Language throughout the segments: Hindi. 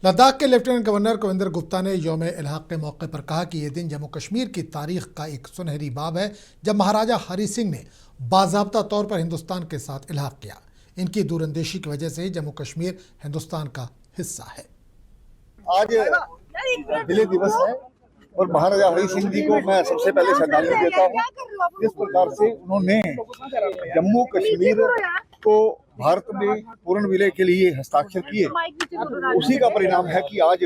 लद्दाख के लेफ्टिनेंट गवर्नर कविंदर गुप्ता ने यौम इल्हाक के मौके पर कहा कि ये दिन जम्मू कश्मीर की तारीख का एक सुनहरी बाब है जब महाराजा हरी सिंह ने बाज़ाब्ता तौर पर हिंदुस्तान के साथ इल्हाक किया। इनकी दूरंदेशी की वजह से ही जम्मू कश्मीर हिंदुस्तान का हिस्सा है। आज विजय दिवस है और महाराजा हरी सिंह जी को मैं सबसे पहले श्रद्धांजलि देता हूँ। जिस प्रकार से उन्होंने जम्मू कश्मीर को भारत में पूर्ण विलय के लिए हस्ताक्षर किए, उसी का परिणाम है कि आज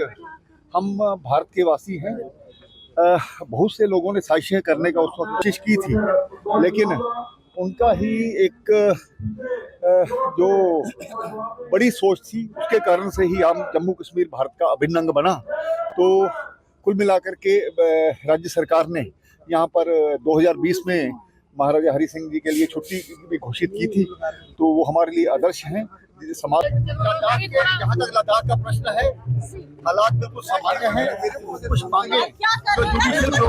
हम भारत के वासी हैं। बहुत से लोगों ने साजिशें करने का उस वक्त कोशिश की थी, लेकिन उनका ही एक जो बड़ी सोच थी उसके कारण से ही हम जम्मू कश्मीर भारत का अभिन्न अंग बना। तो कुल मिलाकर के राज्य सरकार ने यहाँ पर 2020 में महाराजा हरी सिंह जी के लिए छुट्टी भी घोषित की थी, तो वो हमारे लिए आदर्श हैं। समाज जहाँ तक लद्दाख का प्रश्न है, हालात बिल्कुल सामान्य हैं। कुछ मांगे जो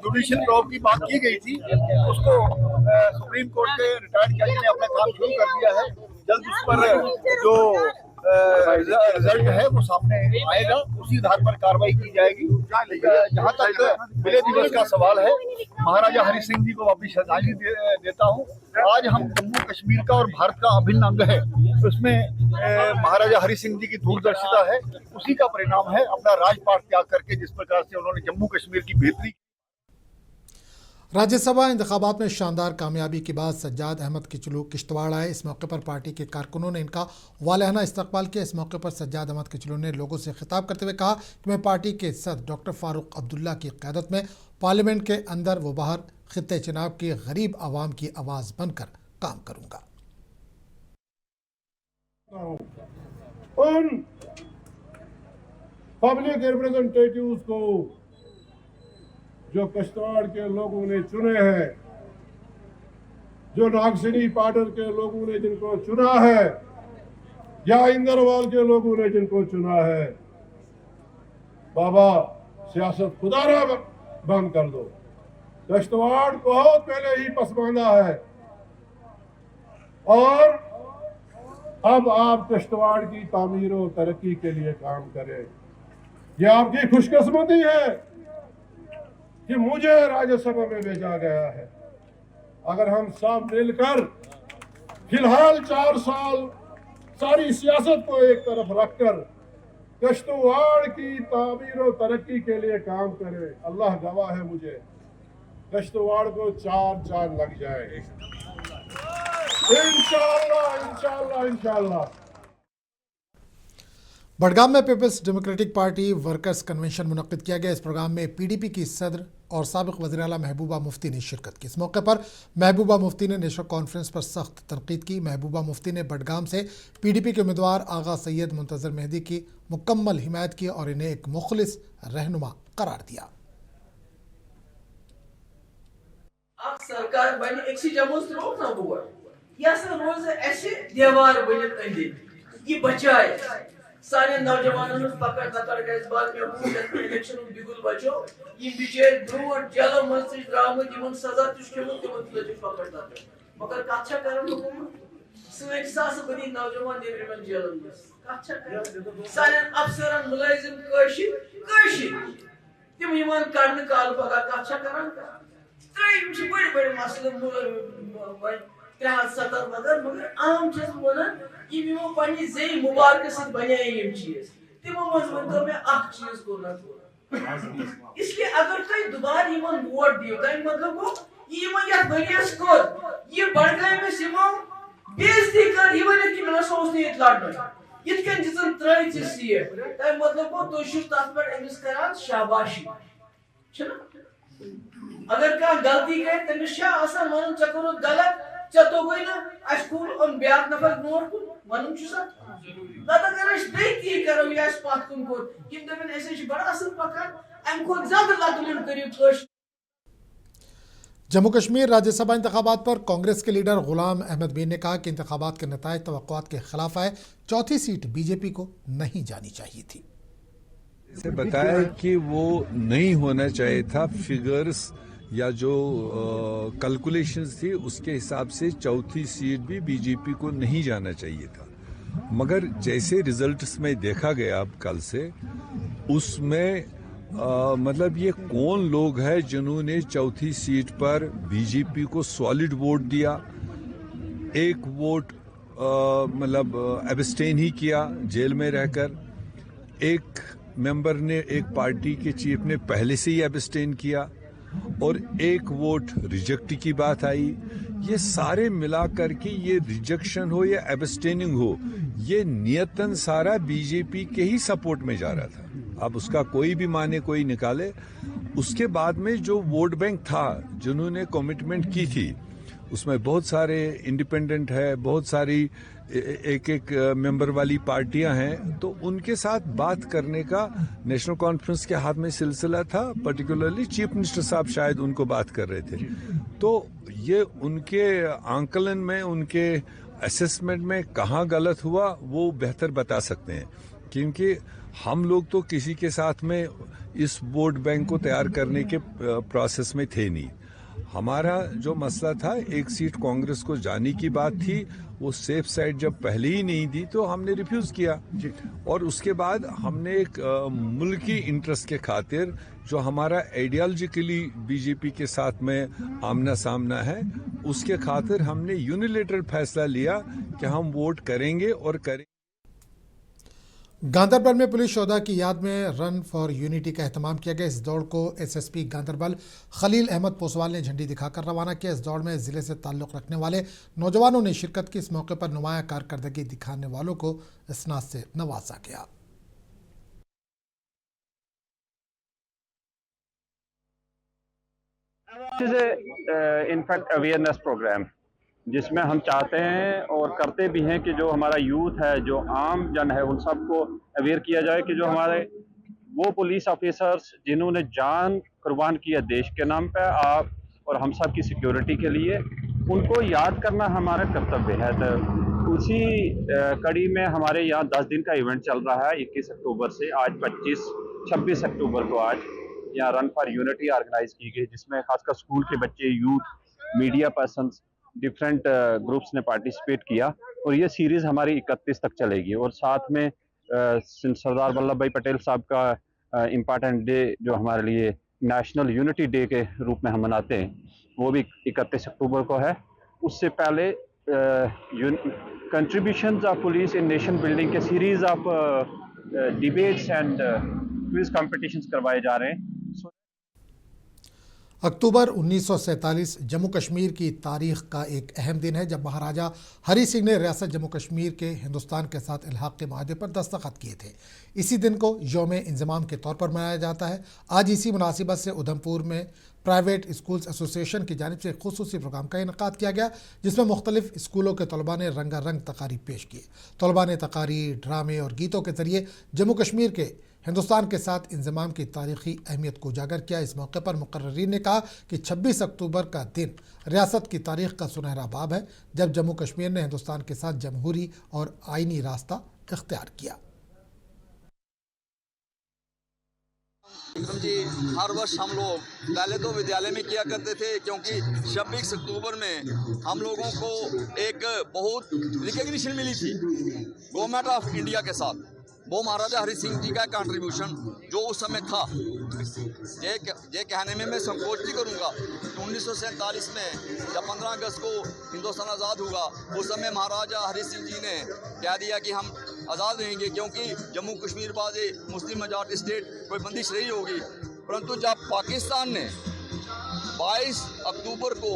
जुडिशियल प्रोब की बात की गई थी, उसको सुप्रीम कोर्ट के रिटायर्ड जज ने अपना काम शुरू कर दिया है। जल्द उस पर जो रिजल्ट है वो सामने आएगा, उसी आधार पर कार्रवाई की जाएगी। जहाँ तक विलय दिवस का सवाल है, महाराजा हरी सिंह जी को वापिस श्रद्धांजलि देता हूँ। आज हम जम्मू कश्मीर का और भारत का अभिन्न अंग है, उसमें महाराजा हरी सिंह जी की दूरदर्शिता है, उसी का परिणाम है। अपना राजपाट त्याग करके जिस प्रकार से उन्होंने जम्मू कश्मीर की बेहतरी। राज्यसभा इंतखाबात में शानदार कामयाबी के बाद सज्जाद अहमद किचलू किश्तवाड़ आए। इस मौके पर पार्टी के कारकुनों ने इनका वालियाना इस्तकबाल किया। इस मौके पर सज्जाद अहमद किचलू ने लोगों से खिताब करते हुए कहा कि मैं पार्टी के सदर डॉक्टर फारूक अब्दुल्ला की क़यादत में पार्लियामेंट के अंदर व बाहर खित्ते चिनाब की गरीब आवाम की आवाज़ बनकर काम करूँगा। उन पब्लिक रिप्रेजेंटेटिव्स को जो किश्तवाड़ के लोगों ने चुने हैं, जो नागसिनी पाडर के लोगों ने जिनको चुना है, या इंदरवाल के लोगों ने जिनको चुना है, बाबा सियासत खुदारा बंद कर दो। किश्तवाड़ बहुत पहले ही पसमानदा है और अब आप किश्तवाड़ की तामीर और तरक्की के लिए काम करें। यह आपकी खुशकिस्मती है कि मुझे राज्यसभा में भेजा गया है। अगर हम सब मिलकर फिलहाल 4 साल सारी सियासत को एक तरफ रखकर किश्तवाड़ की तामीर और तरक्की के लिए काम करें, अल्लाह गवाह है, मुझे किश्तवाड़ को 4 चांद लग जाए इंशाअल्लाह इंशाअल्लाह इंशाअल्लाह। बडगाम में People's Democratic Party workers convention मुनक्किद किया गया। इस प्रोग्राम में पीडीपी की सदर और साबिक वज़ीर आला महबूबा मुफ्ती ने शिरकत की। इस मौके पर महबूबा मुफ्ती ने नेशनल कॉन्फ्रेंस पर सख्त तनकीद की। महबूबा मुफ्ती ने बडगाम से पीडीपी के उम्मीदवार आगा सैयद मुंतज़र मेहदी की मुकम्मल हिमायत की और इन्हें एक मुखलिस रहनुमा करार दिया। सरकार बन एक जमोस रोक ना हुआ या सर रोज ऐसे दीवार बने ये बचाए सारे नौजवानों पकड़ दकड़ के इस बात में इलेक्शन बिगुल बचो ये बिचार ब्रोट जेल मज द्रामत इन सजा तुम पकड़ दकड़ मगर कथा कर सस बनी नौजवान नेबरमन जेलन मज सारे अफसरन मुलाजिम तिम कड़न काल पगह कथा कर बड़े बड़े मसले 370 मगर आम वन यमो पे जे मुबारक सत बने चीज तमो मो मे चीज को इसलिए अगर तुम दोबारा वोट दियो तम मतलब गो ये बरियस कर ये बड़गामस बेजती कर ये वन कि मे सो ये लड़न ये दिन त्र सीट तम मतलब गो तुम तथ पे अमिस कर शाबाशी अगर कह गलती कर तमिस वन ऐ कोर गलत तो गई ना अन ब्या नफर ब्रो वन अगर ती करो यह पथ कुन कोर दपन ऐसे बड़ा असल पकान अम खुद ज्यादा लकमन करियो। जम्मू कश्मीर राज्यसभा इंतखाबात पर कांग्रेस के लीडर गुलाम अहमद मीर ने कहा कि इंतखाबात के नतायज तवक्कुआत के खिलाफ आए। चौथी सीट बीजेपी को नहीं जानी चाहिए थी। से बताया कि वो नहीं होना चाहिए था। फिगर्स या जो कैलकुलेशंस थी उसके हिसाब से चौथी सीट भी बीजेपी को नहीं जाना चाहिए था। मगर जैसे रिजल्ट्स में देखा गया अब कल से, उसमें मतलब ये कौन लोग हैं जिन्होंने चौथी सीट पर बीजेपी को सॉलिड वोट दिया, एक वोट मतलब एब्सटेन ही किया जेल में रहकर, एक मेंबर ने, एक पार्टी के चीफ ने पहले से ही एब्सटेन किया, और एक वोट रिजेक्ट की बात आई। ये सारे मिलाकर के ये रिजेक्शन हो या एब्सटेनिंग हो, ये नियतन सारा बीजेपी के ही सपोर्ट में जा रहा था। अब उसका कोई भी माने कोई निकाले। उसके बाद में जो वोट बैंक था जिन्होंने कमिटमेंट की थी, उसमें बहुत सारे इंडिपेंडेंट है, बहुत सारी एक एक मेंबर वाली पार्टियां हैं, तो उनके साथ बात करने का नेशनल कॉन्फ्रेंस के हाथ में सिलसिला था। पर्टिकुलरली चीफ मिनिस्टर साहब शायद उनको बात कर रहे थे, तो ये उनके आंकलन में, उनके असेसमेंट में कहाँ गलत हुआ वो बेहतर बता सकते हैं, क्योंकि हम लोग तो किसी के साथ में इस वोट बैंक को तैयार करने के प्रोसेस में थे नहीं। हमारा जो मसला था, एक सीट कांग्रेस को जाने की बात थी, वो सेफ साइड जब पहले ही नहीं दी तो हमने रिफ्यूज किया, और उसके बाद हमने एक मुल्की इंटरेस्ट के खातिर जो हमारा आइडियोलॉजिकली बीजेपी के साथ में आमना सामना है, उसके खातिर हमने यूनिलेटरल फैसला लिया कि हम वोट करेंगे और करेंगे। गांधरबल में पुलिस शोधा की याद में रन फॉर यूनिटी का एहतमाम किया गया। इस दौड़ को एसएसपी गांधरबल खलील अहमद पोसवाल ने झंडी दिखाकर रवाना किया। इस दौड़ में जिले से ताल्लुक़ रखने वाले नौजवानों ने शिरकत की। इस मौके पर नुमाया कारकर्दगी दिखाने वालों को इसनाद से नवाजा गया। इनफैक्ट अवेयरनेस प्रोग्राम जिसमें हम चाहते हैं और करते भी हैं कि जो हमारा यूथ है, जो आम जन है, उन सबको अवेयर किया जाए कि जो हमारे वो पुलिस ऑफिसर्स जिन्होंने जान कुर्बान किया देश के नाम पे आप और हम सब की सिक्योरिटी के लिए, उनको याद करना हमारा कर्तव्य है। तो उसी कड़ी में हमारे यहाँ 10 दिन का इवेंट चल रहा है। 21 अक्टूबर से आज 26 अक्टूबर को आज यहाँ रन फॉर यूनिटी ऑर्गेनाइज की गई, जिसमें खासकर स्कूल के बच्चे, youth, media persons, different groups ने पार्टिसिपेट किया। और ये सीरीज हमारी 31 तक चलेगी। और साथ में सरदार वल्लभ भाई पटेल साहब का इम्पॉर्टेंट डे जो हमारे लिए नेशनल यूनिटी डे के रूप में हम मनाते हैं, वो भी 31 अक्टूबर को है। उससे पहले contributions of police in nation building के series of debates and quiz competitions करवाए जा रहे हैं। अक्टूबर 1947 जम्मू कश्मीर की तारीख का एक अहम दिन है, जब महाराजा हरी सिंह ने रियासत जम्मू कश्मीर के हिंदुस्तान के साथ इल्हाक के माहदे पर दस्तखत किए थे। इसी दिन को यौम इंज़माम के तौर पर मनाया जाता है। आज इसी मुनासिबत से उधमपुर में प्राइवेट स्कूल्स एसोसिएशन की जानिब से खुसूसी प्रोग्राम का इनेकाद किया गया, जिसमें मुख्तलिफ स्कूलों के तलबा ने रंगारंग तकारीब पेश किए। तलबा ने तकारीर, ड्रामे और गीतों के जरिए जम्मू कश्मीर के हिंदुस्तान के साथ इंज़माम की तारीख़ी अहमियत को उजागर किया। इस मौके पर मुकर्रिरीन ने कहा कि 26 अक्टूबर का दिन रियासत की तारीख़ का सुनहरा बाब है, जब जम्मू कश्मीर ने हिंदुस्तान के साथ जमहूरी और आइनी रास्ता इख्तियार किया। जी, हर वर्ष हम लोग पहले तो विद्यालय में किया करते थे, क्योंकि 26 अक्टूबर में हम लोगों को एक बहुत रिकग्निशन मिली थी गवर्नमेंट ऑफ इंडिया के साथ। वो महाराजा हरि सिंह जी का कंट्रीब्यूशन जो उस समय था, ये कहने में मैं संकोच नहीं करूँगा। 1947 में जब 15 अगस्त को हिंदुस्तान आज़ाद हुआ, उस समय महाराजा हरि सिंह जी ने कह दिया कि हम आज़ाद रहेंगे, क्योंकि जम्मू कश्मीर बाज़ मुस्लिम मेजॉरिटी स्टेट कोई बंदिश नहीं होगी। परंतु जब पाकिस्तान ने 22 अक्टूबर को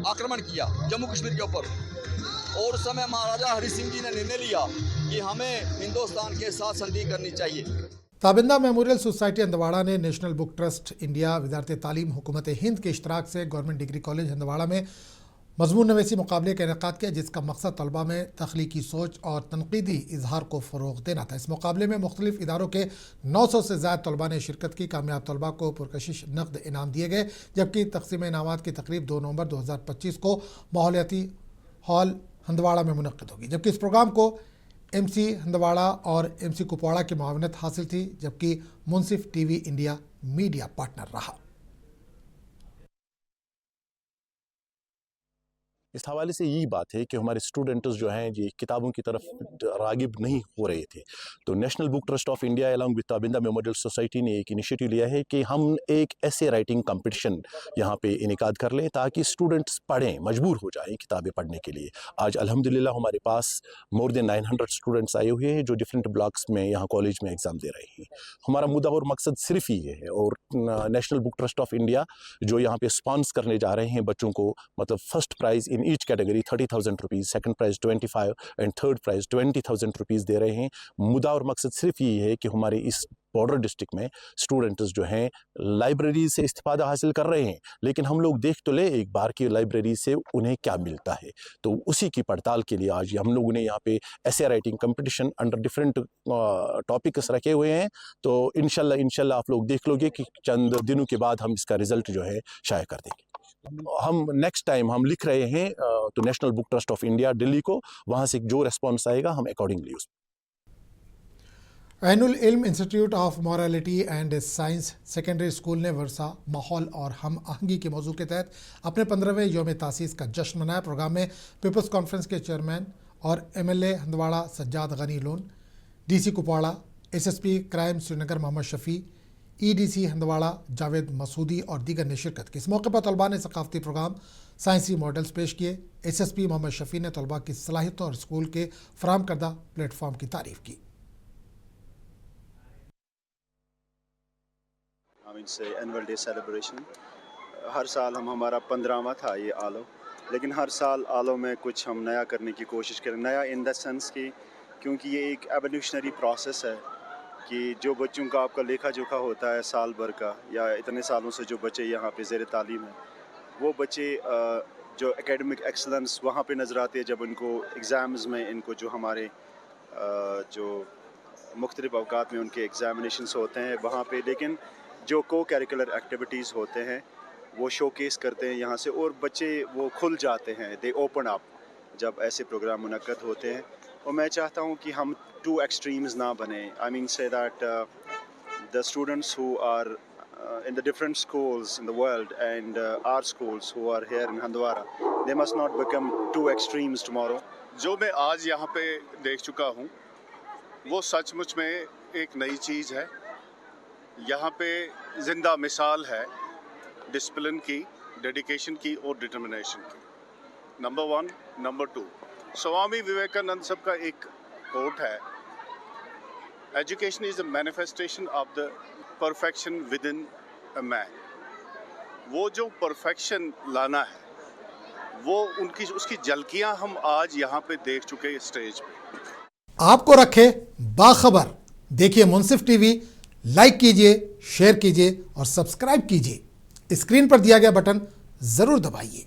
आक्रमण किया जम्मू कश्मीर के ऊपर, और उस समय महाराजा हरि सिंह जी ने निर्णय लिया कि हमें हिंदुस्तान के साथ संधि करनी चाहिए। ताबिंदा मेमोरियल सोसाइटी हंदवाड़ा ने नेशनल बुक ट्रस्ट इंडिया, वजारत तालीम, हुकूमत हिंद के इश्तराक से गवर्नमेंट डिग्री कॉलेज हंदवाड़ा में मजमून नवीसी मुकाबले का इनेकाद किया, जिसका मकसद तलबा में तख्लीकी सोच और तनकीदी इजहार को फ़रोग़ देना था। इस मुकाबले में मुख्तलिफ इदारों के 900 से ज़्यादा तलबा ने शिरकत की। कामयाब तलबा को पुरकशिश नकद इनाम दिए गए, जबकि तकसीम इनामात की तकरीब 2 नवंबर 2025 को माहौलियाती हॉल हंदवाड़ा में मुनक़्क़िद होगी। जबकि इस प्रोग्राम को MC हंदवाड़ा और MC कुपवाड़ा की मुआवनत हासिल थी, जबकि मुंसिफ TV इंडिया मीडिया पार्टनर रहा। इस हवाले से यही बात है कि हमारे स्टूडेंट्स जो हैं ये किताबों की तरफ रागिब नहीं हो रहे थे, तो national book trust of India along with Tabinda memorial society ने एक इनिशिएटिव लिया है कि हम एक ऐसे राइटिंग कंपटीशन यहाँ पे इनेकाद कर लें ताकि स्टूडेंट्स पढ़ें, मजबूर हो जाएं किताबें पढ़ने के लिए। आज अल्हम्दुलिल्लाह हमारे पास मोर देन 900 स्टूडेंट्स आए हुए हैं जो डिफरेंट ब्लॉक्स में यहाँ कॉलेज में एग्ज़ाम दे रहे हैं। हमारा मुद्दा और मकसद सिर्फ ये है, और national book trust of India जो यहाँ पे स्पॉन्स करने जा रहे हैं बच्चों को, मतलब first prize in each category 30,000 rupees, second prize 25 and third prize 20,000 rupees दे रहे हैं। मुद्दा और मकसद सिर्फ ये है कि हमारे इस बॉर्डर डिस्ट्रिक्ट में स्टूडेंट्स जो हैं लाइब्रेरी से इस्तिफादा हासिल कर रहे हैं, लेकिन हम लोग देख तो ले एक बार की लाइब्रेरी से उन्हें क्या मिलता है। तो उसी की पड़ताल के लिए आज हम लोगों ने यहाँ पे ऐसे writing competition under different topics रखे हुए हैं। तो इंशाल्लाह आप लोग देख लोगे कि चंद दिनों के बाद हम इसका रिजल्ट जो है शाया कर देंगे। हम नेक्स्ट टाइम हम लिख रहे हैं तो national book trust of India Delhi को, वहाँ से जो रिस्पॉन्स आएगा हम अकॉर्डिंगली उस ऐनुल इल्म institute of morality and science secondary school ने वर्षा, माहौल और हम आहंगी के मौजू के तहत अपने 15वें यौम तासीस का जश्न मनाया। प्रोग्राम में पीपल्स कॉन्फ्रेंस के चेयरमैन और MLA Handwara Sajjad Gani Lone, DC Kupwara, SSP crime Srinagar Mohammad Shafi, EDC Handwara Javed Masoodi और दीगर ने शिरकत की। इस मौके पर तलबा ने सकाफती प्रोग्राम, साइंसी मॉडल्स पेश किए। SSP मोहम्मद शफ़ी ने तलबा की सलाहियतों और स्कूल के फराम करदा प्लेटफॉर्म की तारीफ की। से एनुअल डे सेलिब्रेशन हर साल हमारा 15वां था ये आलो, लेकिन हर साल आलो में कुछ हम नया करने की कोशिश करें। नया इन द सेंस कि क्योंकि ये एक एवोल्यूशनरी प्रोसेस है कि जो बच्चों का आपका लेखा जोखा होता है साल भर का या इतने सालों से जो बच्चे यहाँ पे ज़ेर तालीम हैं, वो बच्चे जो एकेडमिक एक्सलेंस वहाँ पे नज़र आती है जब उनको एग्ज़ाम्स में इनको जो हमारे जो मुख्तलिफ़ अवकात में उनके एग्ज़ामिनेशंस होते हैं वहाँ पे, लेकिन जो को करिकुलर एक्टिविटीज़ होते हैं वो शोकेस करते हैं यहाँ से और बच्चे वो खुल जाते हैं, दे ओपन अप जब ऐसे प्रोग्राम मुनक्कद होते हैं। और मैं चाहता हूँ कि हम टू एक्सट्रीम्स ना बने। I mean say that the students who are in the different schools in the world and our schools who are here in Handwara, they must not become two extremes tomorrow. जो मैं आज यहाँ पे देख चुका हूँ वो सचमुच में एक नई चीज़ है। यहाँ पे जिंदा मिसाल है डिसिप्लिन की, डेडिकेशन की और डिटर्मिनेशन की। नंबर 1, नंबर 2, स्वामी विवेकानंद साहब का एक कोट है, education is the manifestation of the perfection with in a man. वो जो परफेक्शन लाना है वो उसकी झलकियाँ हम आज यहाँ पे देख चुके हैं स्टेज पे। आपको रखे बाखबर, देखिए मुंसिफ टीवी, लाइक कीजिए, शेयर कीजिए और सब्सक्राइब कीजिए। स्क्रीन पर दिया गया बटन जरूर दबाइए।